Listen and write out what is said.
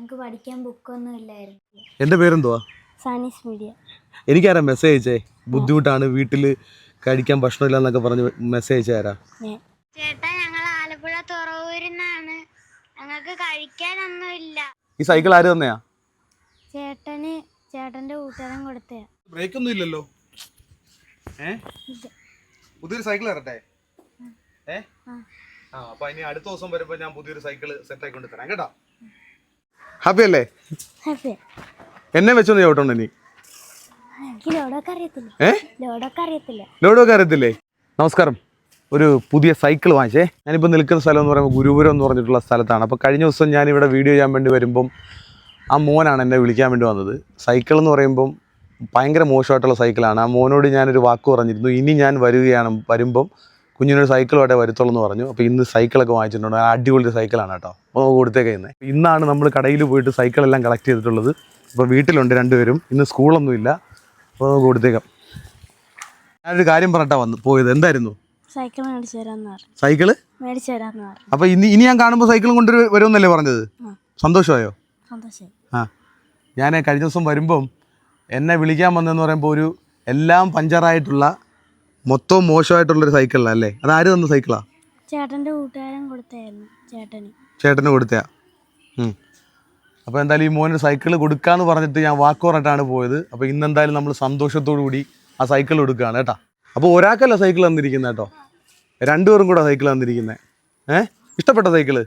ഞങ്ങൾക്ക് പഠിക്കാൻ ബുക്കൊന്നും ഇല്ലായിരുന്നു. എൻ്റെ പേരെന്തുവാ? സാനീസ് മീഡിയ. എനിക്കാരാ മെസ്സേജ് അയച്ചേ? ബുദ്ധിമുട്ടാണ്, വീട്ടിൽ കഴിക്കാൻ ഭക്ഷണമില്ല എന്നൊക്കെ പറഞ്ഞ് മെസ്സേജ് അയച്ചാരാ? ചേട്ടാ, ഞങ്ങൾ ആലപ്പുഴ തുറവൂരിന്നാണ്. ഞങ്ങൾക്ക് കഴിക്കാനൊന്നുമില്ല. ഈ സൈക്കിൾ ആര് തന്നെയാ? ചേട്ടന്റെ കൂട്ടുകാരൻ കൊടുത്തയാ. ബ്രേക്ക് ഒന്നും ഇല്ലല്ലോ. പുതിയൊരു സൈക്കിൾ തരട്ടെ? അപ്പൊ ഇനി അടുത്ത ദിവസം വരുമ്പോ ഞാൻ പുതിയൊരു സൈക്കിൾ സെറ്റ് ആയിക്കൊണ്ട് തരാം കേട്ടോ. ഹാപ്പി അല്ലേ? എന്നെ വെച്ചൊന്ന് ചവിട്ടോണ്ട് ഇനി. ലോഡൊക്കെ അറിയത്തില്ലേ? നമസ്കാരം. ഒരു പുതിയ സൈക്കിൾ വാങ്ങിച്ചേ. ഞാനിപ്പോൾ നിൽക്കുന്ന സ്ഥലം എന്ന് പറയുമ്പോൾ ഗുരുപുരം എന്ന് പറഞ്ഞിട്ടുള്ള സ്ഥലത്താണ്. അപ്പോൾ കഴിഞ്ഞ ദിവസം ഞാനിവിടെ വീഡിയോ ചെയ്യാൻ വേണ്ടി വരുമ്പം ആ മോനാണ് എന്നെ വിളിക്കാൻ വേണ്ടി വന്നത്. സൈക്കിൾ എന്ന് പറയുമ്പം ഭയങ്കര മോശമായിട്ടുള്ള സൈക്കിളാണ്. ആ മോനോട് ഞാനൊരു വാക്ക് പറഞ്ഞിരുന്നു, ഇനി ഞാൻ വരുമ്പം കുഞ്ഞിനൊരു സൈക്കിളുമായിട്ടേ വരുത്തുള്ളൂ എന്ന് പറഞ്ഞു. അപ്പോൾ ഇന്ന് സൈക്കിളൊക്കെ വാങ്ങിച്ചിട്ടുണ്ട്. അടിപൊളി സൈക്കിളാണ് കേട്ടോ. അപ്പോൾ കൊടുത്തേക്കുന്നത് ഇന്നാണ് നമ്മൾ കടയിൽ പോയിട്ട് സൈക്കിളെല്ലാം കളക്ട് ചെയ്തിട്ടുള്ളത്. അപ്പോൾ വീട്ടിലുണ്ട് രണ്ടുപേരും. ഇന്ന് സ്കൂളൊന്നുമില്ല. അപ്പോൾ നമുക്ക് കൊടുത്തേക്കാം. ഞാനൊരു കാര്യം പറഞ്ഞിട്ടാണ് പോയത്. എന്തായിരുന്നു? സൈക്കിൾ മേടിച്ചു തരാമെന്ന് പറഞ്ഞു. സൈക്കിള് മേടിച്ചു തരാമെന്ന് പറഞ്ഞു. അപ്പോൾ ഇനി ഞാൻ കാണുമ്പോൾ സൈക്കിളും കൊണ്ട് വരുമെന്നല്ലേ പറഞ്ഞത്? സന്തോഷമായോ? സന്തോഷം. ഞാൻ കഴിഞ്ഞ ദിവസം വരുമ്പം എന്നെ വിളിക്കാൻ വന്നതെന്ന് പറയുമ്പോൾ എല്ലാം പഞ്ചറായിട്ടുള്ള മൊത്തം മോശമായിട്ടുള്ളൊരു സൈക്കിളല്ലേ? അതാര് തന്ന സൈക്കിളാ? ചേട്ടൻ്റെ കൂട്ടുകാരൻ കൊടുത്തായിരുന്നു. ചേട്ടന് കൊടുത്തയാ. അപ്പോൾ എന്തായാലും ഈ മോന് സൈക്കിൾ കൊടുക്കാമെന്ന് പറഞ്ഞിട്ട് ഞാൻ വാക്ക് പറഞ്ഞിട്ടാണ് പോയത്. അപ്പോൾ ഇന്നെന്തായാലും നമ്മൾ സന്തോഷത്തോടു കൂടി ആ സൈക്കിൾ കൊടുക്കുകയാണ് കേട്ടോ. അപ്പോൾ ഒരാൾക്കല്ല സൈക്കിൾ തന്നിരിക്കുന്നത് കേട്ടോ, രണ്ടുപേരും കൂടെ സൈക്കിൾ തന്നിരിക്കുന്നത്. ഇഷ്ടപ്പെട്ട സൈക്കിള്?